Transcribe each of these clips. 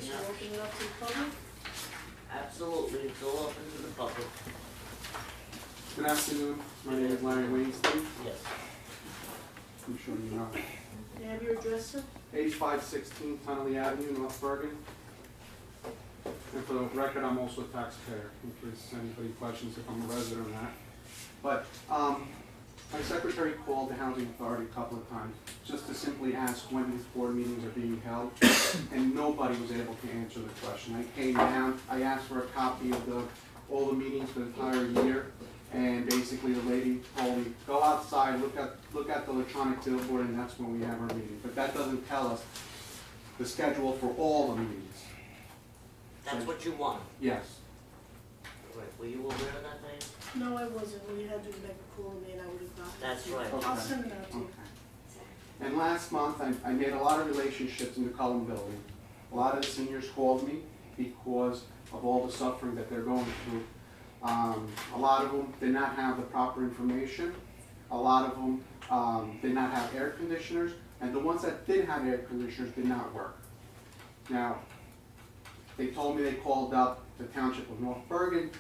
Should I open it up to the public? Absolutely, it's all open to the public. Good afternoon, my name is Larry Weinstein. Yes. I'm sure you know. May I have your address, sir? 8516 Tunnelly Avenue, North Bergen. And for the record, I'm also a taxpayer, in case anybody questions if I'm a resident or not. But my secretary called the Housing Authority a couple of times just to simply ask when these board meetings are being held, and nobody was able to answer the question. I came down, I asked for a copy of all the meetings for the entire year, and basically the lady told me, go outside, look at the electronic billboard, and that's when we have our meeting. But that doesn't tell us the schedule for all the meetings. That's what you want. Yes. Right, were you aware of that, Dave? No, I wasn't. When you had to make a call to me, and I would have gotten it. That's right. Okay. I'll send it out to you. Okay. And last month, I made a lot of relationships in the Cullen building. A lot of the seniors called me because of all the suffering that they're going through. A lot of them did not have the proper information. A lot of them did not have air conditioners, and the ones that did have air conditioners did not work. Now, they told me they called up the Township of North Bergen.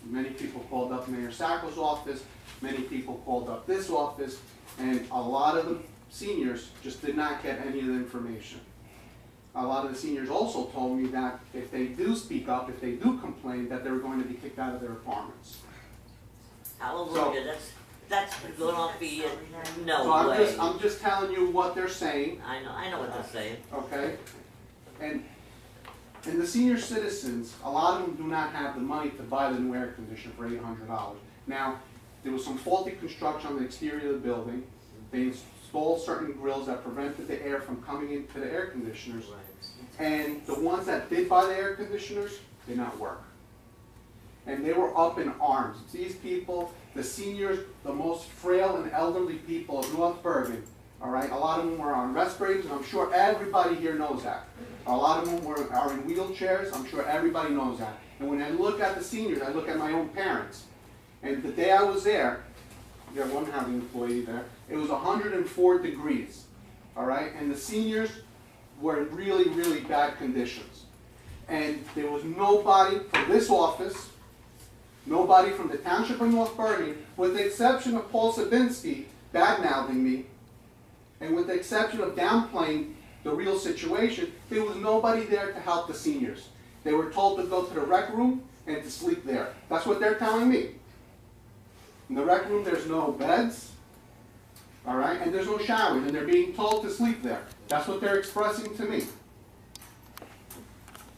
Many people called up Mayor Sacco's office. Many people called up this office, and a lot of the seniors just did not get any of the information. A lot of the seniors also told me that if they do speak up, if they do complain, that they were going to be kicked out of their apartments. Hallelujah, that's gonna be it. No So way. I'm just telling you what they're saying, I know what they're saying. okay? And the senior citizens, a lot of them do not have the money to buy the new air conditioner for $800. Now, there was some faulty construction on the exterior of the building. They installed certain grills that prevented the air from coming into the air conditioners. And the ones that did buy the air conditioners did not work. And they were up in arms. These people, the seniors, the most frail and elderly people of North Bergen, all right, a lot of them were on respirators, and I'm sure everybody here knows that. A lot of them are in wheelchairs, I'm sure everybody knows that. And when I look at the seniors, I look at my own parents. And the day I was there, you have one housing employee there, it was 104 degrees, all right? And the seniors were in really, really bad conditions. And there was nobody from this office, nobody from the Township of North Bergen, with the exception of Paul Sabinski bad-mouthing me, and with the exception of downplaying the real situation, there was nobody there to help the seniors. They were told to go to the rec room and to sleep there. That's what they're telling me. In the rec room, there's no beds, all right, and there's no showers, and they're being told to sleep there. That's what they're expressing to me.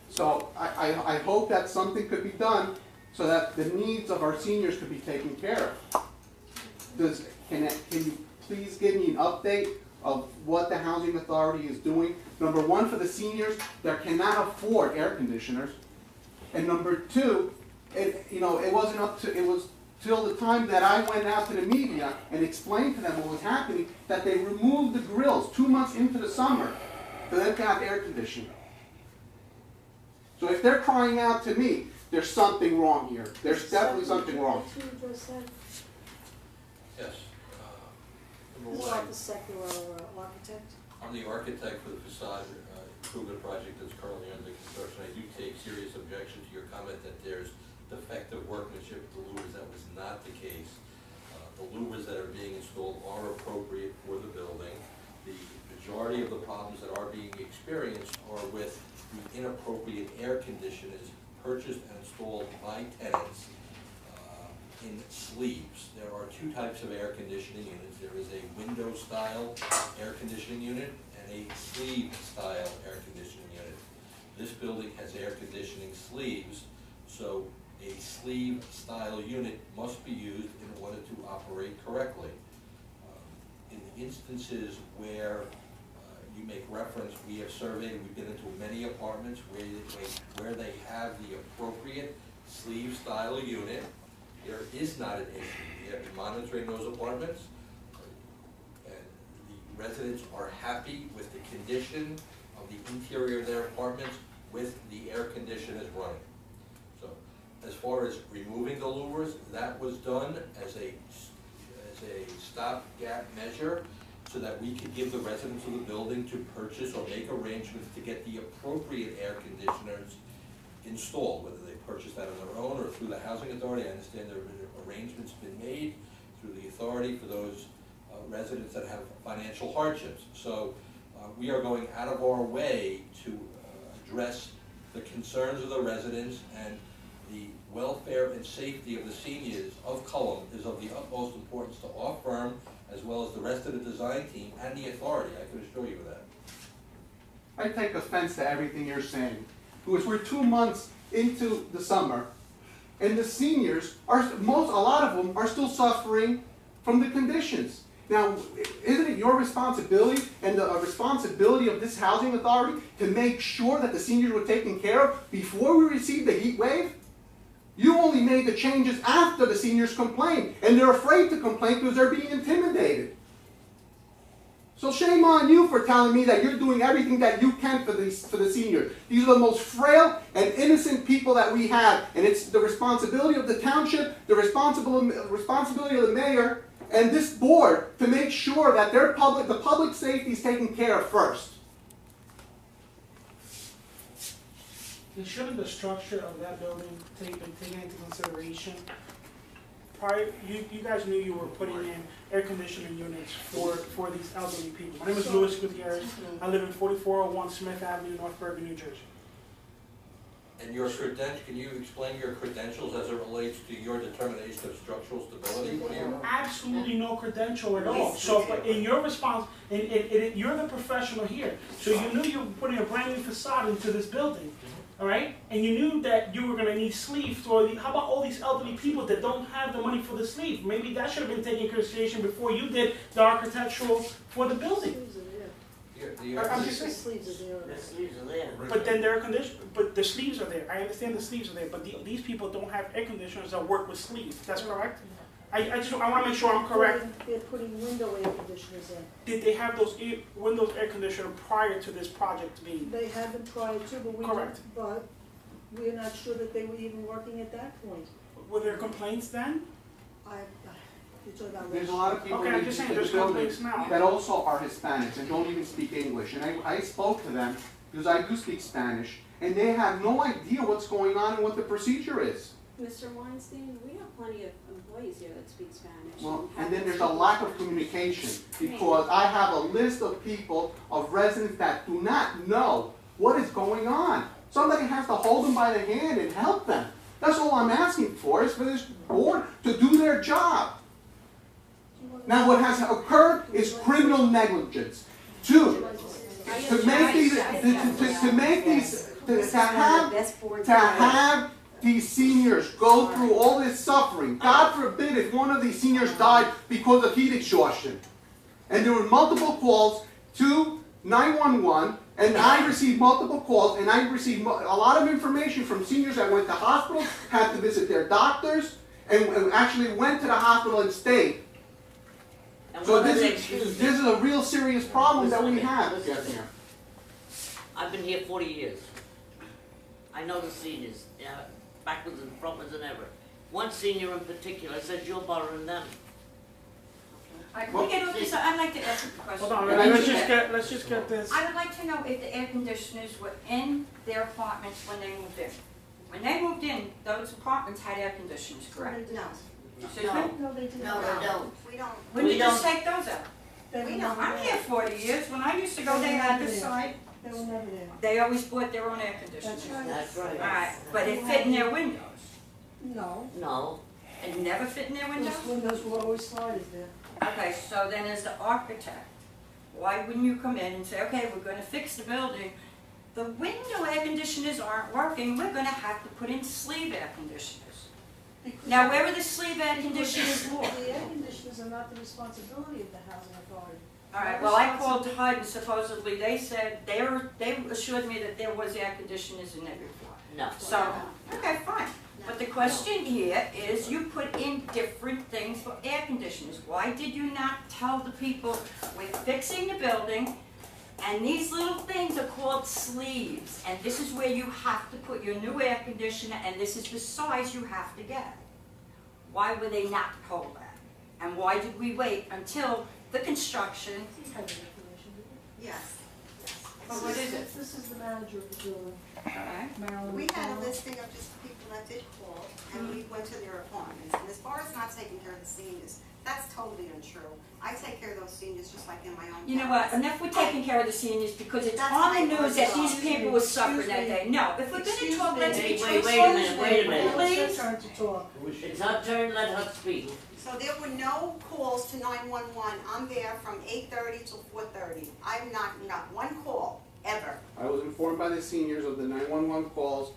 So I hope that something could be done so that the needs of our seniors could be taken care of. Can you please give me an update of what the Housing Authority is doing? Number one, for the seniors that cannot afford air conditioners. And number two, it was till the time that I went out to the media and explained to them what was happening, that they removed the grills 2 months into the summer for them to have air conditioning. So if they're crying out to me, there's something wrong here. There's definitely something wrong. Would you address that? Yes. This is like the secular architect. I'm the architect for the facade improvement project that's currently under construction. I do take serious objection to your comment that there's defective workmanship with the louvers. That was not the case. The louvers that are being installed are appropriate for the building. The majority of the problems that are being experienced are with the inappropriate air conditioners purchased and installed by tenants in sleeves. There are two types of air conditioning units. There is a window-style air conditioning unit and a sleeve-style air conditioning unit. This building has air conditioning sleeves, so a sleeve-style unit must be used in order to operate correctly. In instances where you make reference, we have surveyed, we've been into many apartments where they have the appropriate sleeve-style unit. There is not an issue. We have been monitoring those apartments, and the residents are happy with the condition of the interior of their apartments with the air conditioners running. So, as far as removing the louvers, that was done as a stopgap measure so that we could give the residents of the building to purchase or make arrangements to get the appropriate air conditioners installed, whether they purchase that on their own or through the housing authority. I understand there have arrangements been made through the authority for those residents that have financial hardships. So we are going out of our way to address the concerns of the residents, and the welfare and safety of the seniors of Cullum is of the utmost importance to our firm, as well as the rest of the design team and the authority. I can assure you of that. I take offense to everything you're saying, because we're 2 months into the summer, and the seniors a lot of them are still suffering from the conditions. Now, isn't it your responsibility and the responsibility of this housing authority to make sure that the seniors were taken care of before we received the heat wave? You only made the changes after the seniors complained, and they're afraid to complain because they're being intimidated. So shame on you for telling me that you're doing everything that you can for the seniors. These are the most frail and innocent people that we have, and it's the responsibility of the township, the responsibility of the mayor, and this board to make sure that the public safety is taken care of first. And shouldn't the structure of that building been taken into consideration? Prior, you guys knew you were putting in air conditioning units for these elderly people. My name is Luis Gutierrez. I live in 4401 Smith Avenue, North Bergen, New Jersey. And your can you explain your credentials as it relates to your determination of structural stability? What do you? Absolutely no credential at all. So, but in your response, you're the professional here. So you knew you were putting a brand new facade into this building, all right? And you knew that you were going to need sleeves. How about all these elderly people that don't have the money for the sleeve? Maybe that should have been taken into consideration before you did the architectural for the building. I'm just saying. The sleeves are there. The sleeves are there. But then there are but the sleeves are there. I understand the sleeves are there, but these people don't have air conditioners that work with sleeves. That's correct? I want to make sure I'm correct. They're putting window air conditioners in. Did they have those Windows air conditioner prior to this project being? They had them prior to, Correct. But we're not sure that they were even working at that point. Were there complaints then? You're talking about There's a lot of people Okay, I'm just saying there's complaints now. that also are Hispanics and don't even speak English. And I spoke to them because I do speak Spanish, and they have no idea what's going on and what the procedure is. Mr. Weinstein, we have plenty of employees here that speak Spanish. Well, and then there's a lack of communication, because I have a list of people, of residents that do not know what is going on. Somebody has to hold them by the hand and help them. That's all I'm asking for, is for this board to do their job. Now, what has occurred is criminal negligence. Two, to have these seniors go through all this suffering. God forbid if one of these seniors died because of heat exhaustion. And there were multiple calls to 911, and I received multiple calls, and I received a lot of information from seniors that went to hospitals, had to visit their doctors, and actually went to the hospital and stayed. And So what are this they is excusing? a real serious problem that we Listen to me, have. listen Yes, to me. ma'am. I've been here 40 years. I know the seniors, backwards and frontwards and ever. One senior in particular says you're borrowing them. Can we get off this? I'd like to ask a question. Hold on, let's just get this. I would like to know if the air conditioners were in their apartments when they moved in. When they moved in, those apartments had air conditioners, correct? No. Excuse me? No, they didn't. No, they don't. We don't. When We did you just don't- take those out? They were I'm never here there. 40 years. When I used to go, they had this side. They were never there. They always bought their own air conditioners. That's right. That's right. Alright, but it fit in their windows. No. No. It never fit in their windows? Those windows were always sliders there. Okay, so then as the architect, why wouldn't you come in and say, okay, we're gonna fix the building. The window air conditioners aren't working, we're gonna have to put in sleeve air conditioners. Now, where are the sleeve air conditioners for? The air conditioners are not the responsibility of the housing authority. Alright, well, I called HUD and supposedly they said, they assured me that there was air conditioners in every floor. No. So, okay, fine. But the question here is, you put in different things for air conditioners. Why did you not tell the people, we're fixing the building, and these little things are called sleeves, and this is where you have to put your new air conditioner, and this is the size you have to get. Why were they not told that? And why did we wait until the construction? Yes. But what is it? This is the manager of the building. Alright. We had a listing of just the people that did call, and we went to their apartments. And as far as not taking care of the seniors, that's totally untrue. I take care of those seniors just like in my own. You know what, house. enough with taking care of the seniors, because it's That's on the my news that these fault. people were suffering that day. No, if we're gonna Excuse talk, me. let's be Wait, truthful. wait a minute, wait a minute. It's Please. her turn to talk. It's her turn, let her speak. So there were no calls to 911. I'm there from 8:30 till 4:30. I'm not one call, ever. I was informed by the seniors of the 911 calls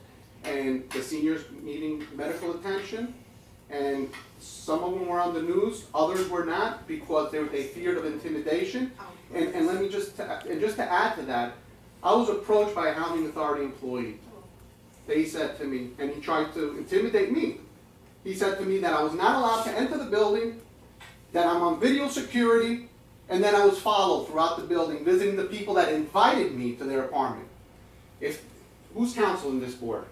and the seniors needing medical attention. And some of them were on the news, others were not because they feared of intimidation. And let me just to add to that, I was approached by a housing authority employee. They said to me, and he tried to intimidate me. He said to me that I was not allowed to enter the building, that I'm on video security, and then I was followed throughout the building, visiting the people that invited me to their apartment. Who's counsel in this board?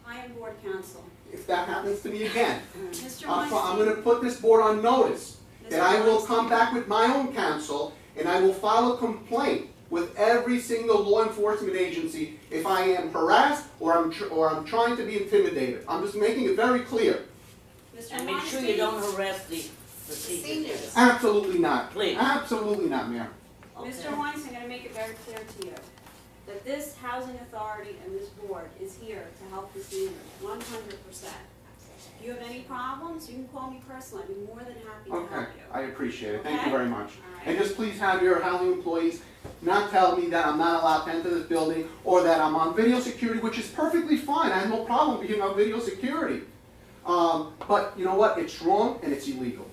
I am board counsel. If that happens to me again, Mr. I'm Weinstein. going to put this board on notice, that I will Mr. come back with my own counsel, and I will file a complaint with every single law enforcement agency if I am harassed or I'm trying to be intimidated. I'm just making it very clear. Mr. And make sure Weinstein. you don't harass the seniors. Seniors. Absolutely not. Please. Absolutely not, ma'am. Okay. Mr. Weinstein, I'm gonna make it very clear to you that this housing authority and this board is here to help the seniors, 100%. If you have any problems, you can call me personally. I'd be more than happy to Okay, help I you. appreciate it. Thank you Okay? very much. All right. And just please have your housing employees not tell me that I'm not allowed to enter this building or that I'm on video security, which is perfectly fine. I have no problem being on video security. But you know what? It's wrong and it's illegal.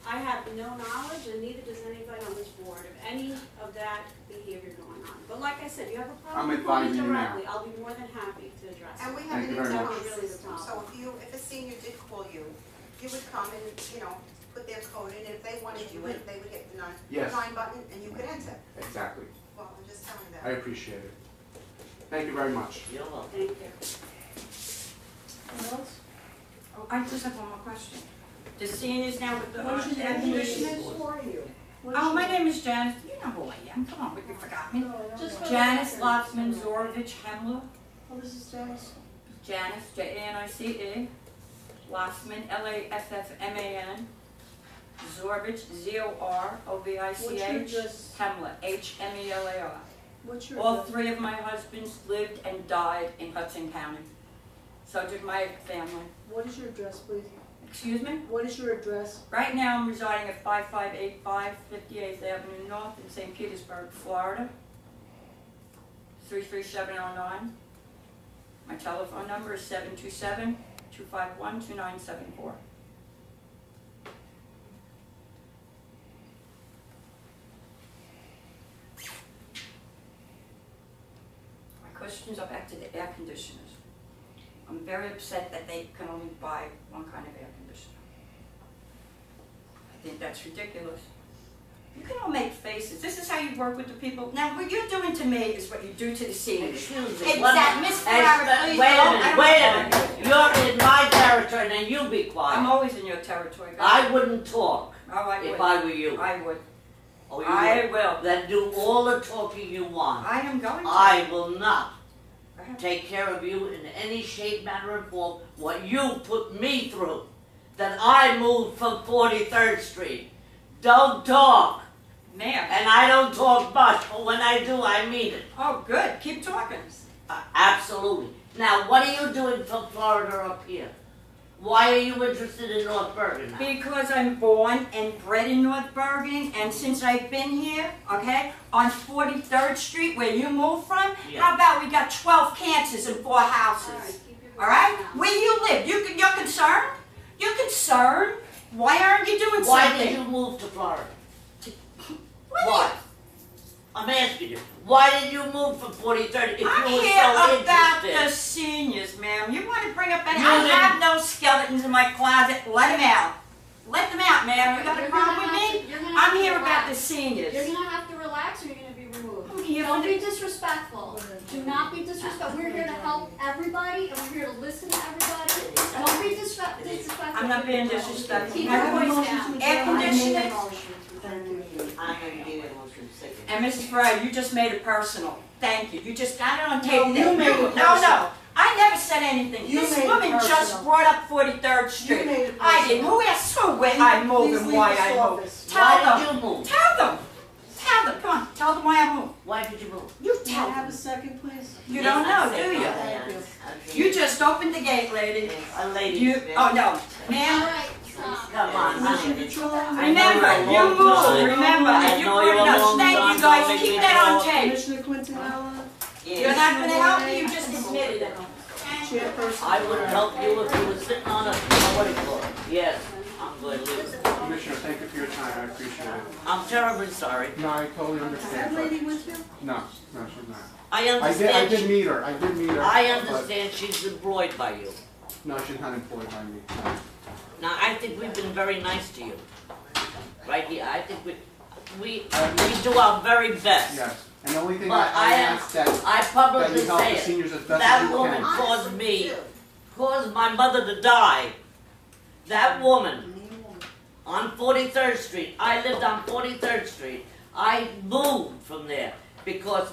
I have no knowledge, and neither does anybody on this board, of any of that behavior going on. But like I said, you have a problem, I'm call me advising you now. directly. I'll be more than happy to address And we it. have Thank an you very much. internal Really the system, problem. so if a senior did call you, you would come and, put their code in, and if they wanted you in, they would hit the Yes. 9 button, and you could enter. Exactly. Well, I'm just telling you I that. appreciate it. Thank you very much. You're welcome. Thank you. Anyone else? Oh, I just have one more question. The seniors now with the What's your air name? conditioners? Who are you? Oh, my name is Janice, you know who I am, come on, but you forgot me. No, I don't Just know. for- Janice Lotzman Zorovich Hemler, Oh, this is Janice. Janice, Janice, Lotzman, Laffman, Zorovich, What's your Zorovich, address? Hemler, Hmelar. What's your All address? three of my husbands lived and died in Hudson County. So did my family. What is your address, please? Excuse me? What is your address? Right now, I'm residing at 5585 58th Avenue North in St. Petersburg, Florida, 33709. My telephone number is 727-251-2974. My questions are back to the air conditioners. I'm very upset that they can only buy one kind of air conditioner. I think that's ridiculous. You can all make faces. This is how you work with the people. Now, what you're doing to me is what you do to the seniors. Excuse me. Exactly. what- Miss Hey, Farrar, please wait don't. a I minute, don't wait a want minute. to. You're in my territory, now you be I'm quiet. always in your territory, guys. I wouldn't talk Oh, I if would. I were you. I would. Oh, you I would. will. Then do all the talking you want. I am going to. I will not Go ahead. take care of you in any shape, manner, or form what you put me through. That I moved from 43rd Street. Don't talk. Ma'am. And I don't talk much, but when I do, I mean it. Oh, good. Keep talking. Absolutely. Now, what are you doing from Florida up here? Why are you interested in North Bergen now? Because I'm born and bred in North Bergen, and since I've been here, okay, on 43rd Street, where you moved from, Yeah. how about we got 12 cancers in 4 All right, houses? keep your All right? voice down. Where you live, you're concerned? You're concerned? Why aren't you doing Why something? did you move to Florida? What? Why? I'm asking you. Why did you move from 43rd if I'm you were here so about the interested? seniors, ma'am. You want to bring up any? You I didn't- have no skeletons in my closet. Let them out. Let them out, ma'am. You got a You're problem gonna with have me? to- you're gonna I'm have to here about the relax. seniors. You're gonna have to relax or you're gonna be removed. I'm here Don't for be the... disrespectful. Do not be disrespectful. We're here to help everybody and we're here to listen to everybody. Don't be disrespectful. I'm not being disrespectful. Keep My your point voice is, down. air conditioning, Thank you. I'm gonna give it a motion second. and Mrs. Frye, you just made it personal. Thank you. You just got it on tape. No, there. you made it No, personal. no. I never said anything. You This made it woman just personal. brought up 43rd Street. made it I didn't. personal. Who asked who where I moved Please and leave why this I moved? office. Tell Why them. did you move? Tell them. Tell them. Come on. Tell them why I moved. Why did you move? You Can tell I have them. a second, please? You don't know, do you? Thank you. You just opened the gate, lady. A lady. You. Oh no, ma'am. Alright, stop. Come on, Commissioner honey. Petrollo? Remember, you moved. Remember, and you I know put you're it a on. long Thank time you guys. coming Keep that on before. tape. Commissioner Quintanilla? You're not gonna help me. You just admitted it. Chairperson? I would help you if you were sitting on a, what do you call it? Yes, I'm going to leave. Commissioner, thank you for your time, I appreciate it. I'm terribly sorry. No, I totally Is that understand. lady with you? No, no, she's not. I I did understand, meet her, I did meet her. I but- understand she's employed by you. No, she's not employed by me, no. Now, I think we've been very nice to you. Right here, I think we do our very best. Yes, and the only thing But I I am- ask that I that publicly you help the say it. seniors as best as That you woman can. caused me, caused my mother to die. That woman on 43rd Street, I lived on 43rd Street. I moved from there because